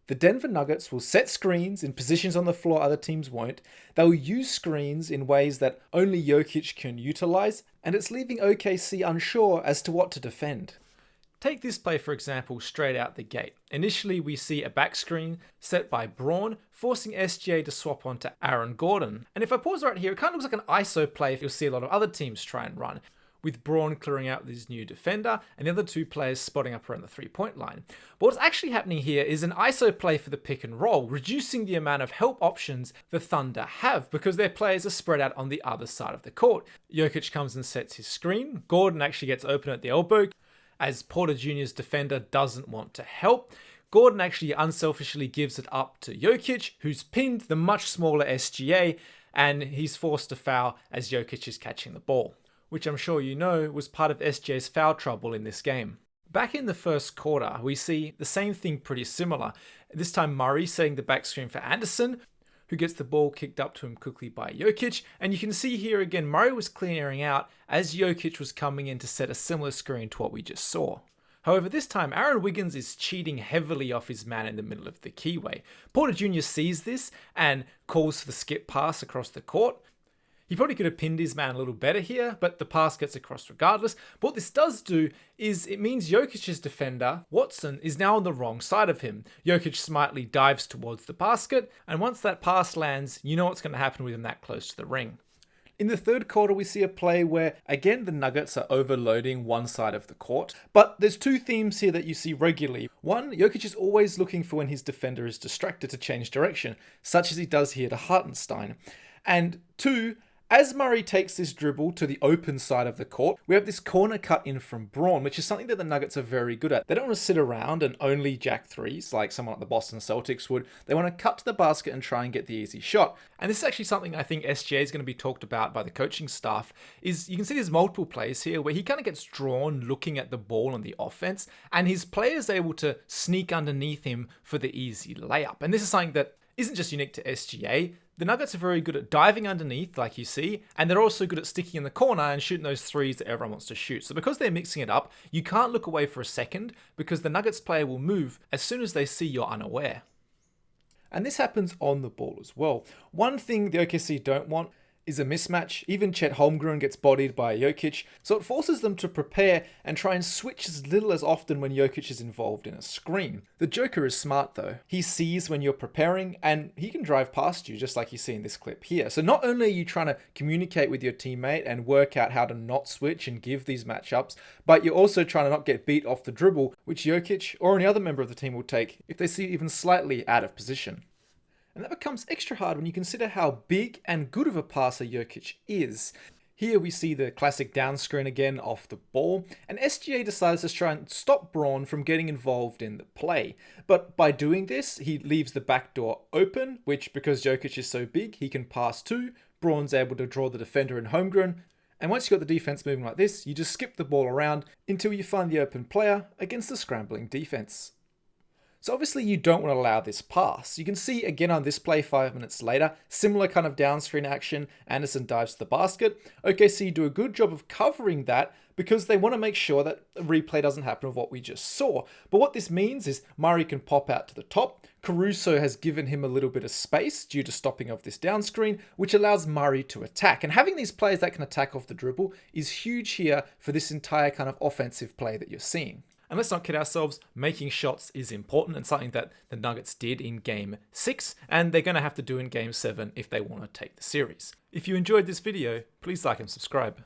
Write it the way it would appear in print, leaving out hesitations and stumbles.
The Denver Nuggets will set screens in positions on the floor other teams won't. They'll use screens in ways that only Jokic can utilize, and it's leaving OKC unsure as to what to defend. Take this play for example straight out the gate. Initially we see a back screen set by Braun, forcing SGA to swap onto Aaron Gordon. And if I pause right here, it kind of looks like an ISO play you'll see a lot of other teams try and run, with Braun clearing out with his new defender and the other two players spotting up around the three-point line. But what's actually happening here is an ISO play for the pick and roll, reducing the amount of help options the Thunder have because their players are spread out on the other side of the court. Jokic comes and sets his screen. Gordon actually gets open at the elbow, as Porter Jr.'s defender doesn't want to help. Gordon actually unselfishly gives it up to Jokic, who's pinned the much smaller SGA, and he's forced to foul as Jokic is catching the ball, which I'm sure you know was part of SGA's foul trouble in this game. Back in the first quarter, we see the same thing pretty similar. This time Murray setting the back screen for Anderson, who gets the ball kicked up to him quickly by Jokic. And you can see here again, Murray was clearing out as Jokic was coming in to set a similar screen to what we just saw. However, this time Aaron Wiggins is cheating heavily off his man in the middle of the keyway. Porter Jr. sees this and calls for the skip pass across the court. He probably could have pinned his man a little better here, but the pass gets across regardless. But what this does do is it means Jokic's defender, Watson, is now on the wrong side of him. Jokic smartly dives towards the basket, and once that pass lands, you know what's going to happen with him that close to the ring. In the third quarter, we see a play where, again, the Nuggets are overloading one side of the court. But there's two themes here that you see regularly. One, Jokic is always looking for when his defender is distracted to change direction, such as he does here to Hartenstein. And two, as Murray takes this dribble to the open side of the court, we have this corner cut in from Braun, which is something that the Nuggets are very good at. They don't want to sit around and only jack threes like someone like the Boston Celtics would. They want to cut to the basket and try and get the easy shot. And this is actually something I think SGA is going to be talked about by the coaching staff, is you can see there's multiple plays here where he kind of gets drawn looking at the ball on the offense, and his players are able to sneak underneath him for the easy layup. And this is something that isn't just unique to SGA. The Nuggets are very good at diving underneath, like you see, and they're also good at sticking in the corner and shooting those threes that everyone wants to shoot. So because they're mixing it up, you can't look away for a second because the Nuggets player will move as soon as they see you're unaware. And this happens on the ball as well. One thing the OKC don't want is a mismatch. Even Chet Holmgren gets bodied by Jokic, so it forces them to prepare and try and switch as little as often when Jokic is involved in a screen. The Joker is smart though. He sees when you're preparing and he can drive past you just like you see in this clip here. So not only are you trying to communicate with your teammate and work out how to not switch and give these matchups, but you're also trying to not get beat off the dribble, which Jokic or any other member of the team will take if they see you even slightly out of position. And that becomes extra hard when you consider how big and good of a passer Jokic is. Here we see the classic down screen again off the ball, and SGA decides to try and stop Braun from getting involved in the play. But by doing this, he leaves the back door open, which because Jokic is so big, he can pass to. Braun's able to draw the defender in Holmgren, and once you've got the defense moving like this, you just skip the ball around until you find the open player against the scrambling defense. So obviously you don't want to allow this pass. You can see again on this play 5 minutes later, similar kind of down screen action. Anderson dives to the basket. OKC do a good job of covering that because they want to make sure that a replay doesn't happen of what we just saw. But what this means is Murray can pop out to the top. Caruso has given him a little bit of space due to stopping of this down screen, which allows Murray to attack. And having these players that can attack off the dribble is huge here for this entire kind of offensive play that you're seeing. And let's not kid ourselves, making shots is important and something that the Nuggets did in Game 6, and they're going to have to do in Game 7 if they want to take the series. If you enjoyed this video, please like and subscribe.